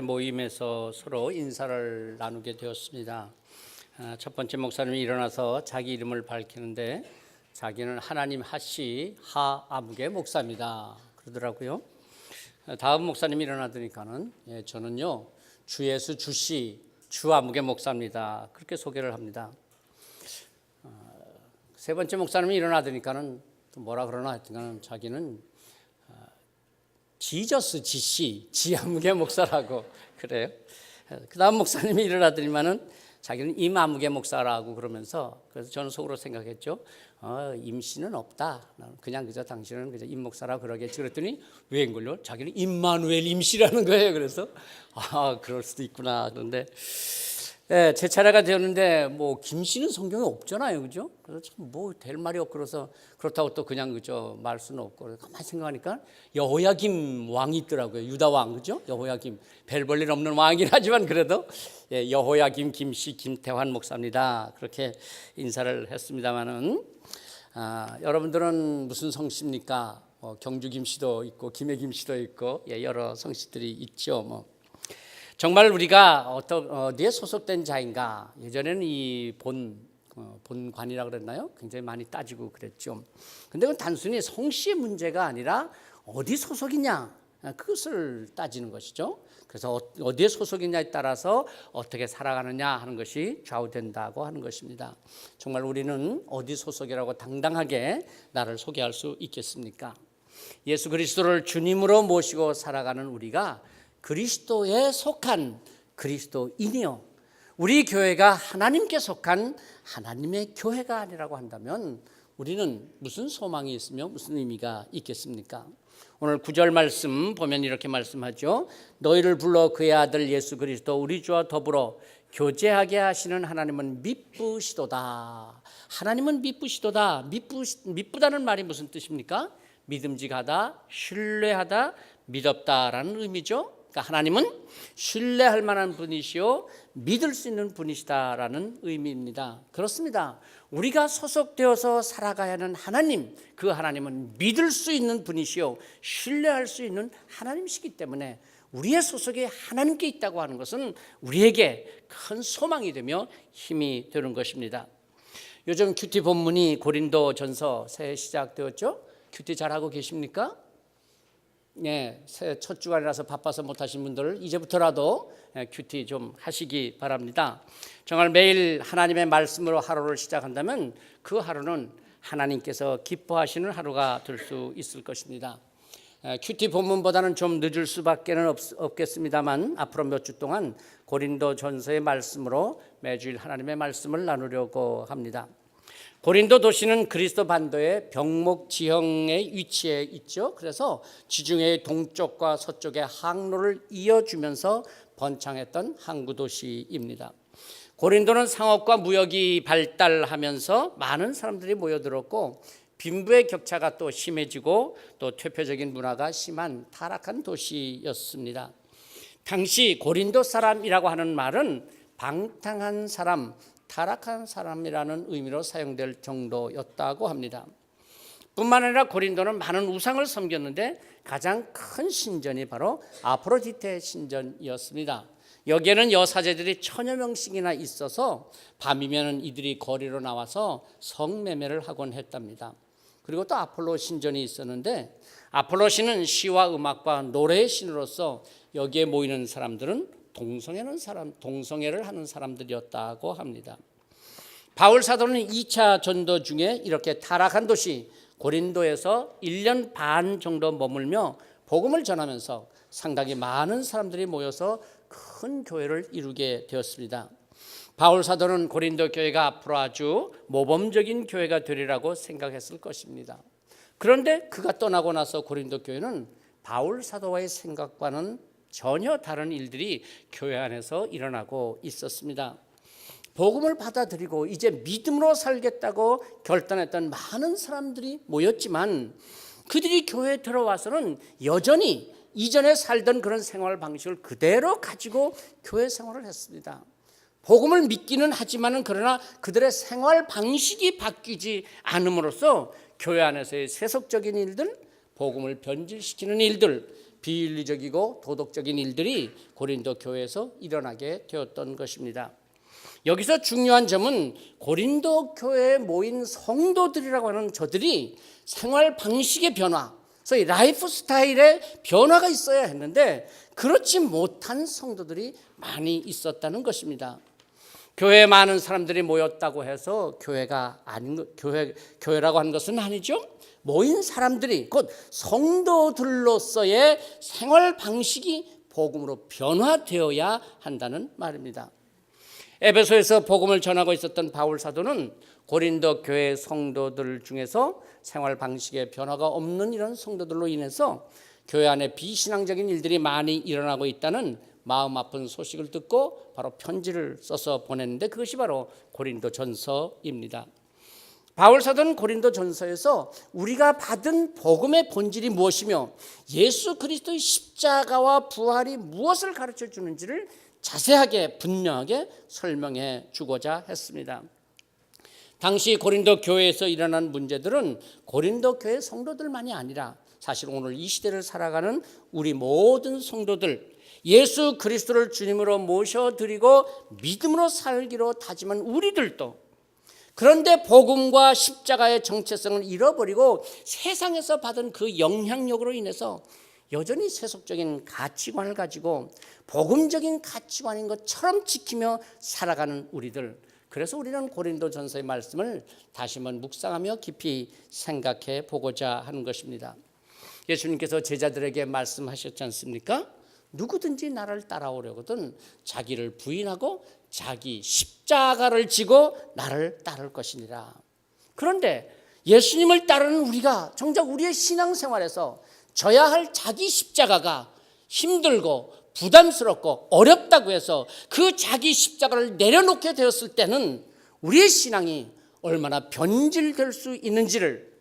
모임에서 서로 인사를 나누게 되었습니다. 첫 번째 목사님이 일어나서 자기 이름을 밝히는데 자기는 하나님 하씨 하아무개 목사입니다 그러더라고요. 다음 목사님이 일어나더니까는 저는요 주 예수 주씨 주아무개 목사입니다 그렇게 소개를 합니다. 세 번째 목사님이 일어나더니까는 또 뭐라 그러나 하여튼 자기는 지저스 지씨 지아무개 목사라고 그래요. 그 다음 목사님이 일어나더니만은 자기는 임아무개 목사라고 그러면서, 그래서 저는 속으로 생각했죠. 임씨는 없다. 그냥 그저 당신은 그저 임 목사라 그러겠지. 그랬더니 웬걸요? 자기는 임마누엘 임씨라는 거예요. 그래서 그럴 수도 있구나. 그런데 제 차례가 되었는데 뭐 김씨는 성경에 없잖아요, 그죠? 그래서 참 뭐 될 말이 없고 그래서 그렇다고 또 그냥 그저 말 수는 없고 그래서 가만히 생각하니까 여호야김 왕이 있더라고요, 유다 왕, 그죠? 여호야김 별 볼 일 없는 왕이긴 하지만 그래도 여호야김 김씨 김태환 목사입니다. 그렇게 인사를 했습니다만은 여러분들은 무슨 성씨입니까? 경주 김씨도 있고 김해 김씨도 있고 여러 성씨들이 있죠. 정말 우리가 어디에 소속된 자인가? 예전에는 이 본관이라고 그랬나요? 굉장히 많이 따지고 그랬죠. 근데 그건 단순히 성씨의 문제가 아니라 어디 소속이냐, 그것을 따지는 것이죠. 그래서 어디에 소속이냐에 따라서 어떻게 살아가느냐 하는 것이 좌우된다고 하는 것입니다. 정말 우리는 어디 소속이라고 당당하게 나를 소개할 수 있겠습니까? 예수 그리스도를 주님으로 모시고 살아가는 우리가 그리스도에 속한 그리스도인이요, 우리 교회가 하나님께 속한 하나님의 교회가 아니라고 한다면 우리는 무슨 소망이 있으며 무슨 의미가 있겠습니까? 오늘 9절 말씀 보면 이렇게 말씀하죠. 너희를 불러 그의 아들 예수 그리스도 우리 주와 더불어 교제하게 하시는 하나님은 미쁘시도다. 하나님은 미쁘시도다. 미쁘다는 말이 무슨 뜻입니까? 믿음직하다, 신뢰하다, 믿었다라는 의미죠. 그러니까 하나님은 신뢰할 만한 분이시요 믿을 수 있는 분이시다라는 의미입니다. 그렇습니다. 우리가 소속되어서 살아가야 하는 하나님, 그 하나님은 믿을 수 있는 분이시요 신뢰할 수 있는 하나님이시기 때문에 우리의 소속이 하나님께 있다고 하는 것은 우리에게 큰 소망이 되며 힘이 되는 것입니다. 요즘 큐티 본문이 고린도 전서 새해 시작되었죠. 큐티 잘하고 계십니까? 새해 첫 주간이라서 바빠서 못하신 분들 이제부터라도 큐티 좀 하시기 바랍니다. 정말 매일 하나님의 말씀으로 하루를 시작한다면 그 하루는 하나님께서 기뻐하시는 하루가 될 수 있을 것입니다. 큐티 본문보다는 좀 늦을 수밖에 없겠습니다만 앞으로 몇 주 동안 고린도 전서의 말씀으로 매주일 하나님의 말씀을 나누려고 합니다. 고린도 도시는 그리스도 반도의 병목 지형에 위치해 있죠. 그래서 지중해의 동쪽과 서쪽의 항로를 이어주면서 번창했던 항구 도시입니다. 고린도는 상업과 무역이 발달하면서 많은 사람들이 모여들었고 빈부의 격차가 또 심해지고 또 퇴폐적인 문화가 심한 타락한 도시였습니다. 당시 고린도 사람이라고 하는 말은 방탕한 사람, 타락한 사람이라는 의미로 사용될 정도였다고 합니다. 뿐만 아니라 고린도는 많은 우상을 섬겼는데 가장 큰 신전이 바로 아프로디테 신전이었습니다. 여기에는 여사제들이 1000여 명씩이나 있어서 밤이면 이들이 거리로 나와서 성매매를 하곤 했답니다. 그리고 또 아폴로 신전이 있었는데 아폴로 신은 시와 음악과 노래의 신으로서 여기에 모이는 사람들은 동성애를 하는 사람들이었다고 합니다. 바울 사도는 2차 전도 중에 이렇게 타락한 도시 고린도에서 1년 반 정도 머물며 복음을 전하면서 상당히 많은 사람들이 모여서 큰 교회를 이루게 되었습니다. 바울 사도는 고린도 교회가 앞으로 아주 모범적인 교회가 되리라고 생각했을 것입니다. 그런데 그가 떠나고 나서 고린도 교회는 바울 사도와의 생각과는 전혀 다른 일들이 교회 안에서 일어나고 있었습니다. 복음을 받아들이고 이제 믿음으로 살겠다고 결단했던 많은 사람들이 모였지만 그들이 교회에 들어와서는 여전히 이전에 살던 그런 생활 방식을 그대로 가지고 교회 생활을 했습니다. 복음을 믿기는 하지만은 그러나 그들의 생활 방식이 바뀌지 않음으로써 교회 안에서의 세속적인 일들, 복음을 변질시키는 일들, 비윤리적이고 도덕적인 일들이 고린도 교회에서 일어나게 되었던 것입니다. 여기서 중요한 점은 고린도 교회에 모인 성도들이라고 하는 저들이 생활 방식의 변화, 소위 라이프 스타일의 변화가 있어야 했는데 그렇지 못한 성도들이 많이 있었다는 것입니다. 교회에 많은 사람들이 모였다고 해서 교회라고 하는 것은 아니죠. 모인 사람들이 곧 성도들로서의 생활 방식이 복음으로 변화되어야 한다는 말입니다. 에베소에서 복음을 전하고 있었던 바울 사도는 고린도 교회 성도들 중에서 생활 방식의 변화가 없는 이런 성도들로 인해서 교회 안에 비신앙적인 일들이 많이 일어나고 있다는 마음 아픈 소식을 듣고 바로 편지를 써서 보냈는데 그것이 바로 고린도전서입니다. 바울 사도는 고린도전서에서 우리가 받은 복음의 본질이 무엇이며 예수 그리스도의 십자가와 부활이 무엇을 가르쳐 주는지를 자세하게 분명하게 설명해 주고자 했습니다. 당시 고린도 교회에서 일어난 문제들은 고린도 교회 성도들만이 아니라 사실 오늘 이 시대를 살아가는 우리 모든 성도들, 예수 그리스도를 주님으로 모셔드리고 믿음으로 살기로 다짐한 우리들도, 그런데 복음과 십자가의 정체성을 잃어버리고 세상에서 받은 그 영향력으로 인해서 여전히 세속적인 가치관을 가지고 복음적인 가치관인 것처럼 지키며 살아가는 우리들, 그래서 우리는 고린도전서의 말씀을 다시 한번 묵상하며 깊이 생각해 보고자 하는 것입니다. 예수님께서 제자들에게 말씀하셨지 않습니까? 누구든지 나를 따라오려거든 자기를 부인하고 자기 십자가를 지고 나를 따를 것이니라. 그런데 예수님을 따르는 우리가 정작 우리의 신앙생활에서 져야 할 자기 십자가가 힘들고 부담스럽고 어렵다고 해서 그 자기 십자가를 내려놓게 되었을 때는 우리의 신앙이 얼마나 변질될 수 있는지를,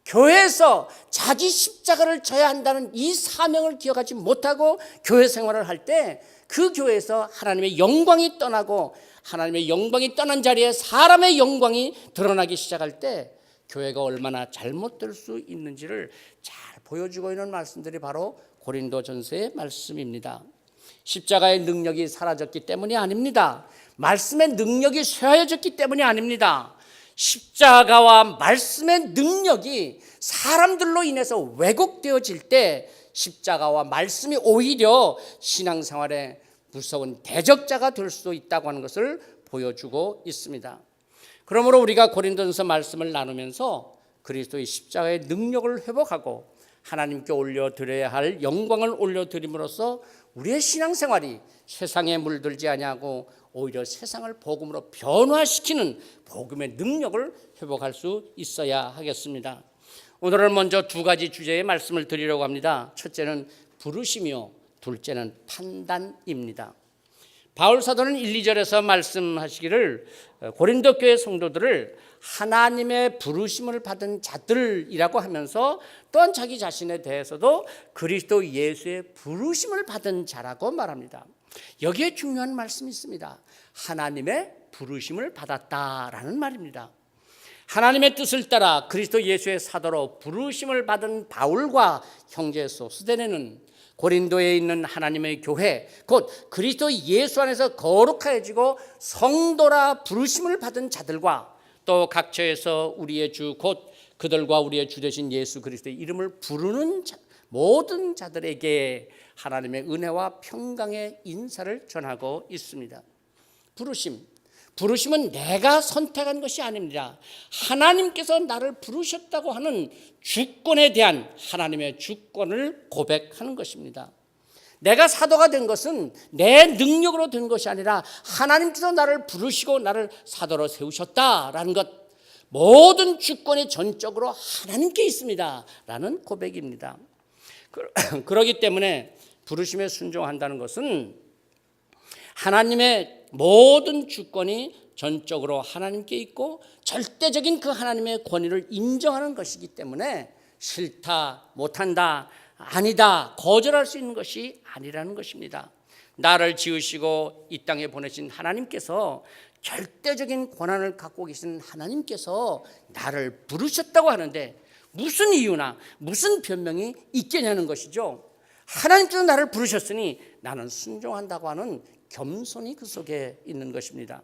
교회에서 자기 십자가를 져야 한다는 이 사명을 기억하지 못하고 교회 생활을 할 때 그 교회에서 하나님의 영광이 떠나고 하나님의 영광이 떠난 자리에 사람의 영광이 드러나기 시작할 때 교회가 얼마나 잘못될 수 있는지를 잘 보여주고 있는 말씀들이 바로 고린도전서의 말씀입니다. 십자가의 능력이 사라졌기 때문이 아닙니다. 말씀의 능력이 쇠하여졌기 때문이 아닙니다. 십자가와 말씀의 능력이 사람들로 인해서 왜곡되어질 때 십자가와 말씀이 오히려 신앙생활에 무서운 대적자가 될 수도 있다고 하는 것을 보여주고 있습니다. 그러므로 우리가 고린도전서 말씀을 나누면서 그리스도의 십자가의 능력을 회복하고 하나님께 올려드려야 할 영광을 올려드림으로써 우리의 신앙생활이 세상에 물들지 아니하고 오히려 세상을 복음으로 변화시키는 복음의 능력을 회복할 수 있어야 하겠습니다. 오늘은 먼저 두 가지 주제의 말씀을 드리려고 합니다. 첫째는 부르심이요, 둘째는 판단입니다. 바울 사도는 1, 2절에서 말씀하시기를 고린도 교회 성도들을 하나님의 부르심을 받은 자들이라고 하면서 또한 자기 자신에 대해서도 그리스도 예수의 부르심을 받은 자라고 말합니다. 여기에 중요한 말씀이 있습니다. 하나님의 부르심을 받았다라는 말입니다. 하나님의 뜻을 따라 그리스도 예수의 사도로 부르심을 받은 바울과 형제 소스데네는 고린도에 있는 하나님의 교회, 곧 그리스도 예수 안에서 거룩하여지고 성도라 부르심을 받은 자들과 또 각처에서 우리의 주 곧 그들과 우리의 주 되신 예수 그리스도의 이름을 부르는 모든 자들에게 하나님의 은혜와 평강의 인사를 전하고 있습니다. 부르심은 내가 선택한 것이 아닙니다. 하나님께서 나를 부르셨다고 하는 주권에 대한 하나님의 주권을 고백하는 것입니다. 내가 사도가 된 것은 내 능력으로 된 것이 아니라 하나님께서 나를 부르시고 나를 사도로 세우셨다라는 것, 모든 주권이 전적으로 하나님께 있습니다 라는 고백입니다. 그렇기 때문에 부르심에 순종한다는 것은 하나님의 모든 주권이 전적으로 하나님께 있고 절대적인 그 하나님의 권위를 인정하는 것이기 때문에 싫다, 못한다, 아니다, 거절할 수 있는 것이 아니라는 것입니다. 나를 지으시고 이 땅에 보내신 하나님께서, 절대적인 권한을 갖고 계신 하나님께서 나를 부르셨다고 하는데 무슨 이유나 무슨 변명이 있겠냐는 것이죠. 하나님께서 나를 부르셨으니 나는 순종한다고 하는 겸손이 그 속에 있는 것입니다.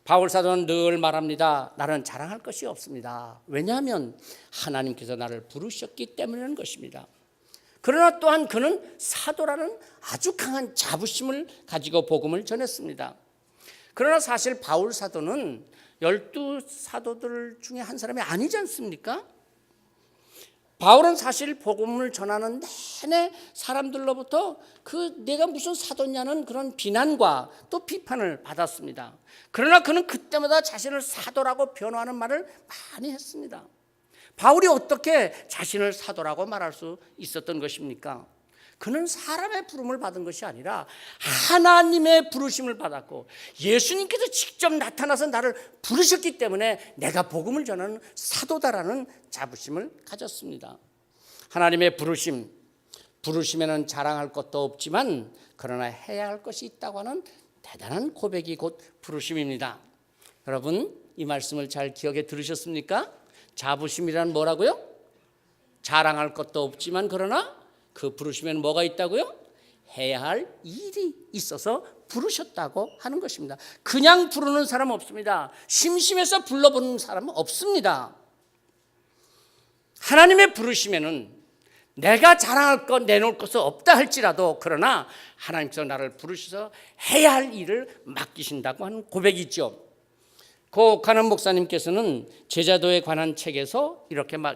바울 사도는 늘 말합니다. 나는 자랑할 것이 없습니다. 왜냐하면 하나님께서 나를 부르셨기 때문인 것입니다. 그러나 또한 그는 사도라는 아주 강한 자부심을 가지고 복음을 전했습니다. 그러나 사실 바울 사도는 12사도들 중에 한 사람이 아니지 않습니까? 바울은 사실 복음을 전하는 내내 사람들로부터 내가 무슨 사도냐는 그런 비난과 또 비판을 받았습니다. 그러나 그는 그때마다 자신을 사도라고 변호하는 말을 많이 했습니다. 바울이 어떻게 자신을 사도라고 말할 수 있었던 것입니까? 그는 사람의 부름을 받은 것이 아니라 하나님의 부르심을 받았고 예수님께서 직접 나타나서 나를 부르셨기 때문에 내가 복음을 전하는 사도다라는 자부심을 가졌습니다. 하나님의 부르심에는 자랑할 것도 없지만 그러나 해야 할 것이 있다고 하는 대단한 고백이 곧 부르심입니다. 여러분 이 말씀을 잘 기억해 들으셨습니까? 자부심이란 뭐라고요? 자랑할 것도 없지만 그러나 그 부르심에는 뭐가 있다고요? 해야 할 일이 있어서 부르셨다고 하는 것입니다. 그냥 부르는 사람 없습니다. 심심해서 불러보는 사람은 없습니다. 하나님의 부르심에는 내가 자랑할 것 내놓을 것은 없다 할지라도 그러나 하나님께서 나를 부르셔서 해야 할 일을 맡기신다고 하는 고백이죠. 고 가는 목사님께서는 제자도에 관한 책에서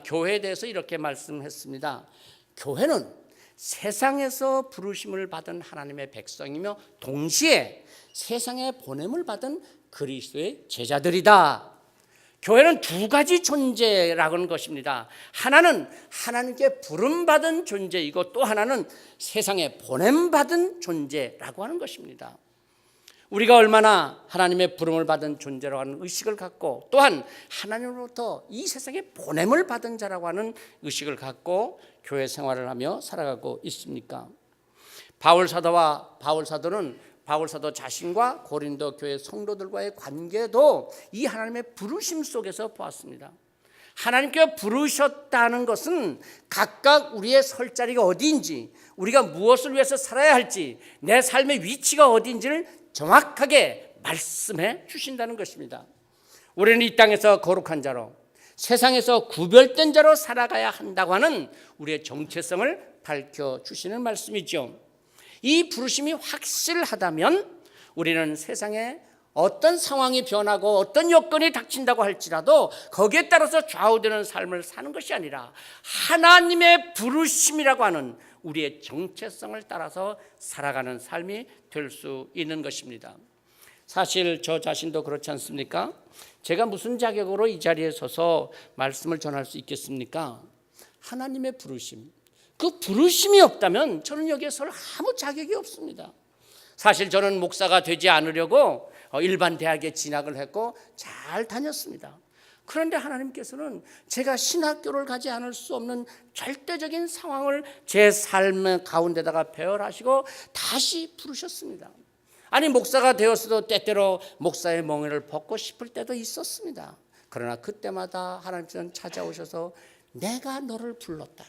교회에 대해서 이렇게 말씀했습니다. 교회는 세상에서 부르심을 받은 하나님의 백성이며 동시에 세상에 보냄을 받은 그리스도의 제자들이다. 교회는 두 가지 존재라고 하는 것입니다. 하나는 하나님께 부름받은 존재이고 또 하나는 세상에 보냄받은 존재라고 하는 것입니다. 우리가 얼마나 하나님의 부름을 받은 존재라고 하는 의식을 갖고 또한 하나님으로부터 이 세상에 보냄을 받은 자라고 하는 의식을 갖고 교회 생활을 하며 살아가고 있습니까? 바울 사도는 바울 사도 자신과 고린도 교회 성도들과의 관계도 이 하나님의 부르심 속에서 보았습니다. 하나님께 부르셨다는 것은 각각 우리의 설 자리가 어디인지, 우리가 무엇을 위해서 살아야 할지, 내 삶의 위치가 어디인지를 정확하게 말씀해 주신다는 것입니다. 우리는 이 땅에서 거룩한 자로, 세상에서 구별된 자로 살아가야 한다고 하는 우리의 정체성을 밝혀주시는 말씀이죠. 이 부르심이 확실하다면 우리는 세상에 어떤 상황이 변하고 어떤 여건이 닥친다고 할지라도 거기에 따라서 좌우되는 삶을 사는 것이 아니라 하나님의 부르심이라고 하는 우리의 정체성을 따라서 살아가는 삶이 될 수 있는 것입니다. 사실 저 자신도 그렇지 않습니까? 제가 무슨 자격으로 이 자리에 서서 말씀을 전할 수 있겠습니까? 하나님의 부르심. 그 부르심이 없다면 저는 여기에 설 아무 자격이 없습니다. 사실 저는 목사가 되지 않으려고 일반 대학에 진학을 했고 잘 다녔습니다. 그런데 하나님께서는 제가 신학교를 가지 않을 수 없는 절대적인 상황을 제 삶의 가운데다가 배열하시고 다시 부르셨습니다. 아니 목사가 되었어도 때때로 목사의 멍에를 벗고 싶을 때도 있었습니다. 그러나 그때마다 하나님께서는 찾아오셔서 내가 너를 불렀다.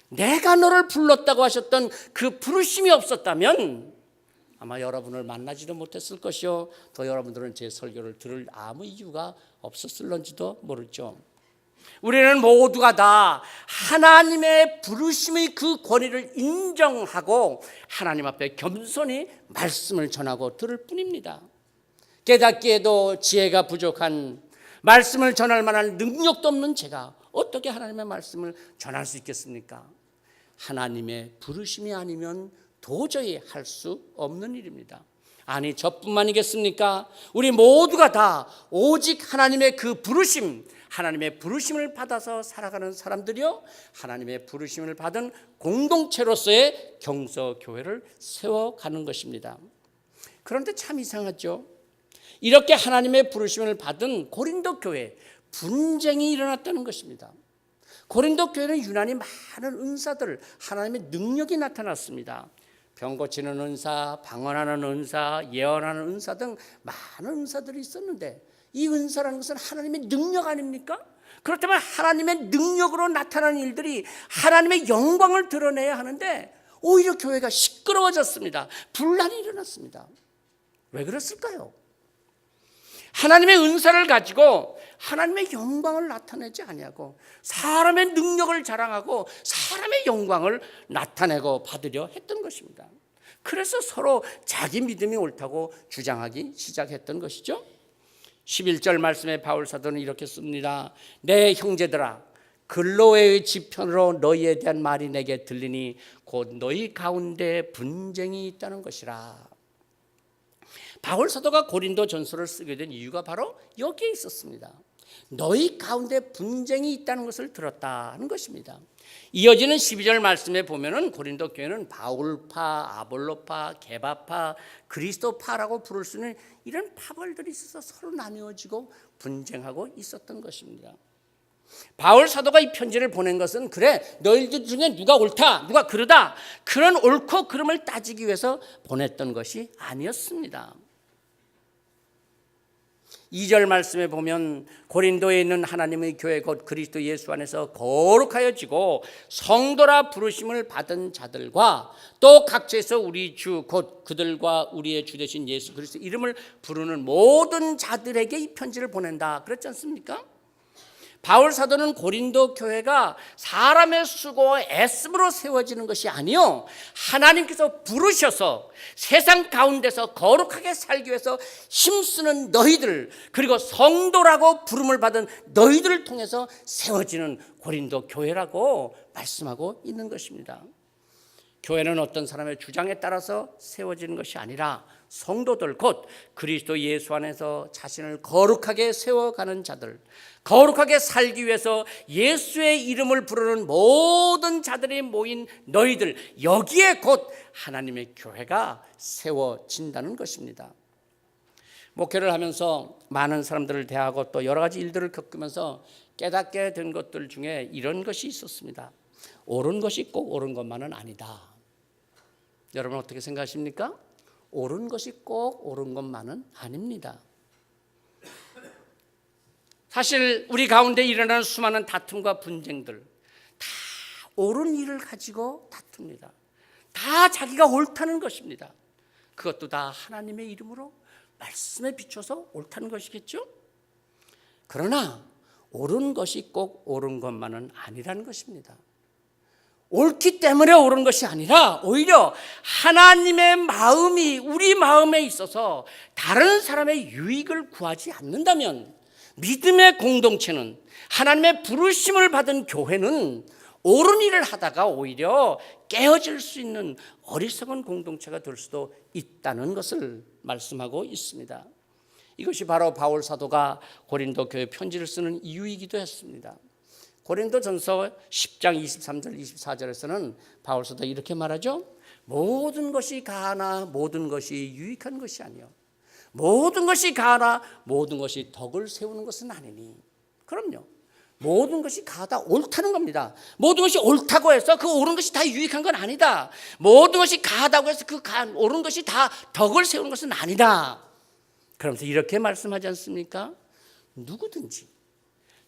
내가 너를 불렀다고 하셨던 그 부르심이 없었다면 아마 여러분을 만나지도 못했을 것이요 또 여러분들은 제 설교를 들을 아무 이유가 없었을런지도 모르죠. 우리는 모두가 다 하나님의 부르심의 그 권위를 인정하고 하나님 앞에 겸손히 말씀을 전하고 들을 뿐입니다. 깨닫기에도 지혜가 부족한, 말씀을 전할 만한 능력도 없는 제가 어떻게 하나님의 말씀을 전할 수 있겠습니까? 하나님의 부르심이 아니면 도저히 할 수 없는 일입니다. 아니 저뿐만이겠습니까? 우리 모두가 다 오직 하나님의 그 부르심, 하나님의 부르심을 받아서 살아가는 사람들이요 하나님의 부르심을 받은 공동체로서의 경서교회를 세워가는 것입니다. 그런데 참 이상하죠. 이렇게 하나님의 부르심을 받은 고린도 교회 분쟁이 일어났다는 것입니다. 고린도 교회는 유난히 많은 은사들, 하나님의 능력이 나타났습니다. 병 고치는 은사, 방언하는 은사, 예언하는 은사 등 많은 은사들이 있었는데 이 은사라는 것은 하나님의 능력 아닙니까? 그렇다면 하나님의 능력으로 나타나는 일들이 하나님의 영광을 드러내야 하는데 오히려 교회가 시끄러워졌습니다. 분란이 일어났습니다. 왜 그랬을까요? 하나님의 은사를 가지고 하나님의 영광을 나타내지 아니하고 사람의 능력을 자랑하고 사람의 영광을 나타내고 받으려 했던 것입니다. 그래서 서로 자기 믿음이 옳다고 주장하기 시작했던 것이죠. 11절 말씀에 바울 사도는 이렇게 씁니다. 내 형제들아, 글로웨의 지편으로 너희에 대한 말이 내게 들리니 곧 너희 가운데 분쟁이 있다는 것이라. 바울 사도가 고린도 전서를 쓰게 된 이유가 바로 여기에 있었습니다. 너희 가운데 분쟁이 있다는 것을 들었다는 것입니다. 이어지는 12절 말씀에 보면은 고린도 교회는 바울파, 아볼로파, 게바파, 그리스도파라고 부를 수 있는 이런 파벌들이 있어서 서로 나누어지고 분쟁하고 있었던 것입니다. 바울 사도가 이 편지를 보낸 것은 그래 너희들 중에 누가 옳다 누가 그르다 그런 옳고 그름을 따지기 위해서 보냈던 것이 아니었습니다. 2절 말씀에 보면 고린도에 있는 하나님의 교회 곧 그리스도 예수 안에서 거룩하여지고 성도라 부르심을 받은 자들과 또 각처에서 우리 주 곧 그들과 우리의 주 되신 예수 그리스도 이름을 부르는 모든 자들에게 이 편지를 보낸다 그랬지 않습니까? 바울 사도는 고린도 교회가 사람의 수고와 애씀으로 세워지는 것이 아니요 하나님께서 부르셔서 세상 가운데서 거룩하게 살기 위해서 힘쓰는 너희들 그리고 성도라고 부름을 받은 너희들을 통해서 세워지는 고린도 교회라고 말씀하고 있는 것입니다. 교회는 어떤 사람의 주장에 따라서 세워지는 것이 아니라 성도들 곧 그리스도 예수 안에서 자신을 거룩하게 세워가는 자들 거룩하게 살기 위해서 예수의 이름을 부르는 모든 자들이 모인 너희들 여기에 곧 하나님의 교회가 세워진다는 것입니다. 목회를 하면서 많은 사람들을 대하고 또 여러 가지 일들을 겪으면서 깨닫게 된 것들 중에 이런 것이 있었습니다. 옳은 것이 꼭 옳은 것만은 아니다. 여러분 어떻게 생각하십니까? 옳은 것이 꼭 옳은 것만은 아닙니다. 사실 우리 가운데 일어나는 수많은 다툼과 분쟁들 다 옳은 일을 가지고 다툽니다. 다 자기가 옳다는 것입니다. 그것도 다 하나님의 이름으로 말씀에 비춰서 옳다는 것이겠죠? 그러나 옳은 것이 꼭 옳은 것만은 아니라는 것입니다. 옳기 때문에 옳은 것이 아니라 오히려 하나님의 마음이 우리 마음에 있어서 다른 사람의 유익을 구하지 않는다면 믿음의 공동체는 하나님의 부르심을 받은 교회는 옳은 일을 하다가 오히려 깨어질 수 있는 어리석은 공동체가 될 수도 있다는 것을 말씀하고 있습니다. 이것이 바로 바울 사도가 고린도 교회 편지를 쓰는 이유이기도 했습니다. 고린도전서 10장 23절 24절에서는 바울 사도가 이렇게 말하죠. 모든 것이 가하나 모든 것이 유익한 것이 아니요 모든 것이 가하나 모든 것이 덕을 세우는 것은 아니니. 그럼요. 모든 것이 가하다 옳다는 겁니다. 모든 것이 옳다고 해서 그 옳은 것이 다 유익한 건 아니다. 모든 것이 가하다고 해서 그 옳은 것이 다 덕을 세우는 것은 아니다. 그러면서 이렇게 말씀하지 않습니까? 누구든지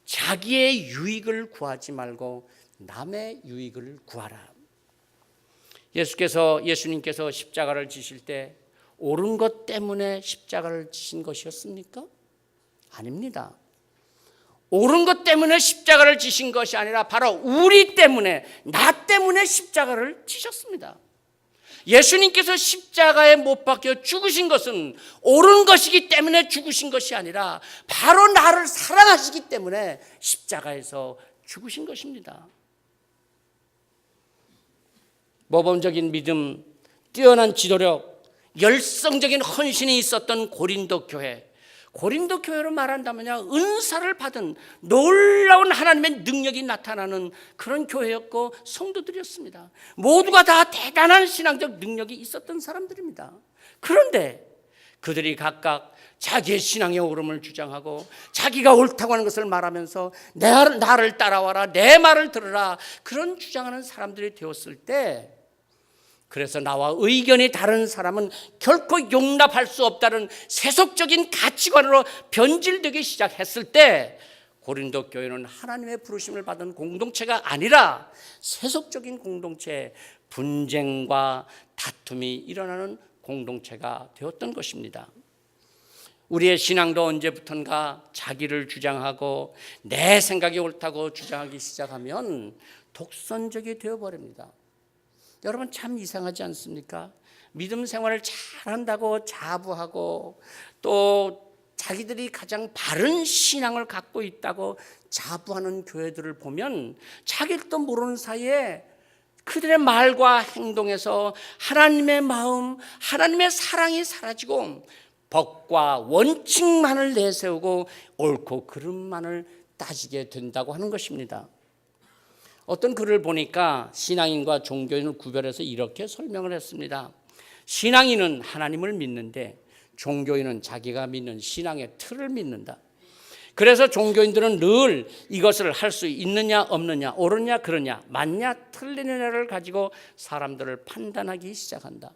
자기의 유익을 구하지 말고 남의 유익을 구하라. 예수님께서 십자가를 지실 때 옳은 것 때문에 십자가를 지신 것이었습니까? 아닙니다. 옳은 것 때문에 십자가를 지신 것이 아니라 바로 우리 때문에 나 때문에 십자가를 지셨습니다. 예수님께서 십자가에 못 박혀 죽으신 것은 옳은 것이기 때문에 죽으신 것이 아니라 바로 나를 사랑하시기 때문에 십자가에서 죽으신 것입니다. 모범적인 믿음, 뛰어난 지도력, 열성적인 헌신이 있었던 고린도 교회로 말한다면요 은사를 받은 놀라운 하나님의 능력이 나타나는 그런 교회였고 성도들이었습니다. 모두가 다 대단한 신앙적 능력이 있었던 사람들입니다. 그런데 그들이 각각 자기의 신앙의 옳음을 주장하고 자기가 옳다고 하는 것을 말하면서 나를 따라와라 내 말을 들으라 그런 주장하는 사람들이 되었을 때 그래서 나와 의견이 다른 사람은 결코 용납할 수 없다는 세속적인 가치관으로 변질되기 시작했을 때 고린도 교회는 하나님의 부르심을 받은 공동체가 아니라 세속적인 공동체, 분쟁과 다툼이 일어나는 공동체가 되었던 것입니다. 우리의 신앙도 언제부턴가 자기를 주장하고 내 생각이 옳다고 주장하기 시작하면 독선적이 되어버립니다. 여러분 참 이상하지 않습니까? 믿음 생활을 잘한다고 자부하고 또 자기들이 가장 바른 신앙을 갖고 있다고 자부하는 교회들을 보면 자기들도 모르는 사이에 그들의 말과 행동에서 하나님의 마음, 하나님의 사랑이 사라지고 법과 원칙만을 내세우고 옳고 그름만을 따지게 된다고 하는 것입니다. 어떤 글을 보니까 신앙인과 종교인을 구별해서 이렇게 설명을 했습니다. 신앙인은 하나님을 믿는데 종교인은 자기가 믿는 신앙의 틀을 믿는다. 그래서 종교인들은 늘 이것을 할 수 있느냐 없느냐, 옳으냐 그러냐, 맞냐 틀리느냐를 가지고 사람들을 판단하기 시작한다.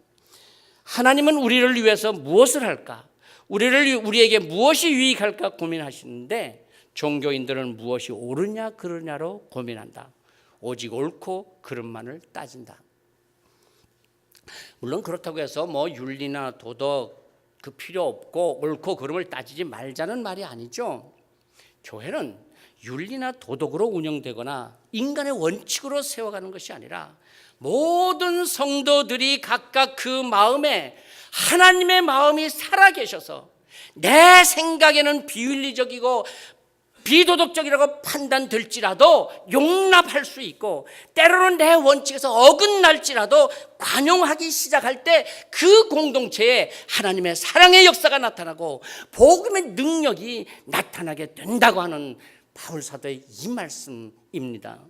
하나님은 우리를 위해서 무엇을 할까? 우리에게 무엇이 유익할까 고민하시는데 종교인들은 무엇이 옳으냐 그러냐로 고민한다. 오직 옳고 그름만을 따진다. 물론 그렇다고 해서 윤리나 도덕 그 필요 없고 옳고 그름을 따지지 말자는 말이 아니죠. 교회는 윤리나 도덕으로 운영되거나 인간의 원칙으로 세워가는 것이 아니라 모든 성도들이 각각 그 마음에 하나님의 마음이 살아계셔서 내 생각에는 비윤리적이고 비도덕적이라고 판단될지라도 용납할 수 있고 때로는 내 원칙에서 어긋날지라도 관용하기 시작할 때 그 공동체에 하나님의 사랑의 역사가 나타나고 복음의 능력이 나타나게 된다고 하는 바울 사도의 이 말씀입니다.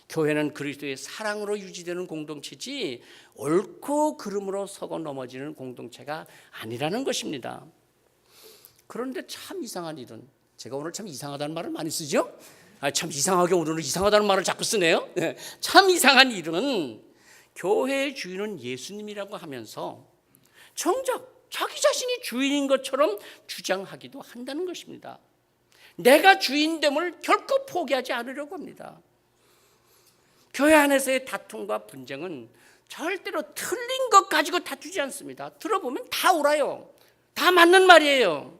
교회는 그리스도의 사랑으로 유지되는 공동체지 옳고 그름으로 서고 넘어지는 공동체가 아니라는 것입니다. 그런데 참 이상한 일은, 제가 오늘 참 이상하다는 말을 많이 쓰죠? 참 이상하게 오늘은 이상하다는 말을 자꾸 쓰네요. 참 이상한 일은 교회의 주인은 예수님이라고 하면서 정작 자기 자신이 주인인 것처럼 주장하기도 한다는 것입니다. 내가 주인됨을 결코 포기하지 않으려고 합니다. 교회 안에서의 다툼과 분쟁은 절대로 틀린 것 가지고 다투지 않습니다. 들어보면 다 옳아요. 다 맞는 말이에요.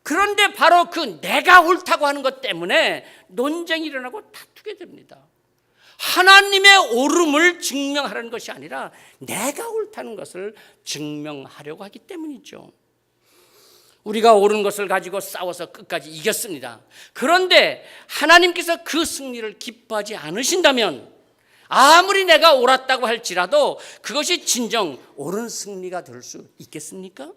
그런데 바로 그 내가 옳다고 하는 것 때문에 논쟁이 일어나고 다투게 됩니다. 하나님의 옳음을 증명하려는 것이 아니라 내가 옳다는 것을 증명하려고 하기 때문이죠. 우리가 옳은 것을 가지고 싸워서 끝까지 이겼습니다. 그런데 하나님께서 그 승리를 기뻐하지 않으신다면 아무리 내가 옳았다고 할지라도 그것이 진정 옳은 승리가 될 수 있겠습니까?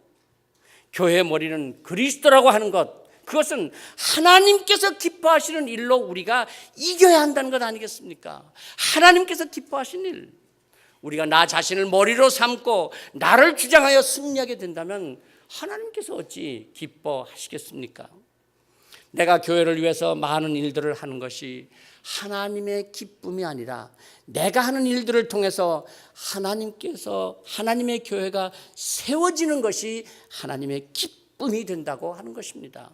교회의 머리는 그리스도라고 하는 것, 그것은 하나님께서 기뻐하시는 일로 우리가 이겨야 한다는 것 아니겠습니까? 하나님께서 기뻐하신 일, 우리가 나 자신을 머리로 삼고 나를 주장하여 승리하게 된다면 하나님께서 어찌 기뻐하시겠습니까? 내가 교회를 위해서 많은 일들을 하는 것이 하나님의 기쁨이 아니라 내가 하는 일들을 통해서 하나님의 교회가 세워지는 것이 하나님의 기쁨이 된다고 하는 것입니다.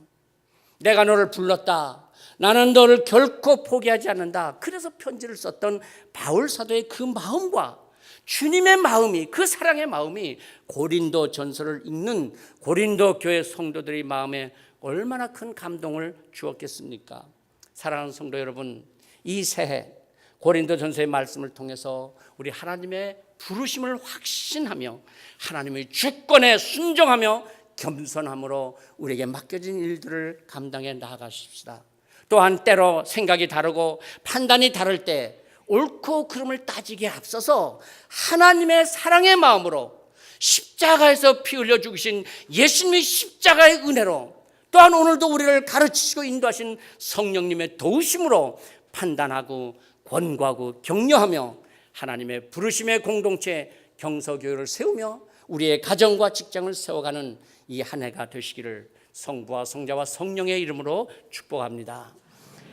내가 너를 불렀다. 나는 너를 결코 포기하지 않는다. 그래서 편지를 썼던 바울 사도의 그 마음과 주님의 마음이, 그 사랑의 마음이 고린도 전서를 읽는 고린도 교회 성도들의 마음에 얼마나 큰 감동을 주었겠습니까? 사랑하는 성도 여러분, 이 새해 고린도 전서의 말씀을 통해서 우리 하나님의 부르심을 확신하며 하나님의 주권에 순종하며 겸손함으로 우리에게 맡겨진 일들을 감당해 나아가십시다. 또한 때로 생각이 다르고 판단이 다를 때 옳고 그름을 따지기에 앞서서 하나님의 사랑의 마음으로 십자가에서 피 흘려 죽으신 예수님의 십자가의 은혜로 또한 오늘도 우리를 가르치시고 인도하신 성령님의 도우심으로 판단하고 권고하고 격려하며 하나님의 부르심의 공동체 경서교회를 세우며 우리의 가정과 직장을 세워가는 이 한 해가 되시기를 성부와 성자와 성령의 이름으로 축복합니다.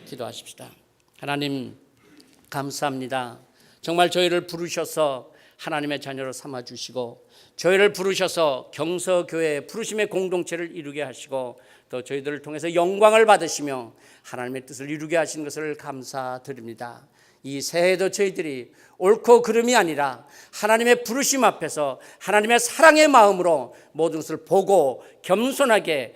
기도하십시다. 하나님 감사합니다. 정말 저희를 부르셔서 하나님의 자녀로 삼아주시고 저희를 부르셔서 경서교회 부르심의 공동체를 이루게 하시고 또 저희들을 통해서 영광을 받으시며 하나님의 뜻을 이루게 하시는 것을 감사드립니다. 이 새해도 저희들이 옳고 그름이 아니라 하나님의 부르심 앞에서 하나님의 사랑의 마음으로 모든 것을 보고 겸손하게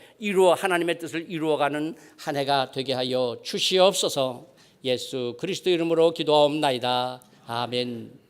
하나님의 뜻을 이루어가는 한 해가 되게 하여 주시옵소서. 예수 그리스도 이름으로 기도하옵나이다. 아멘.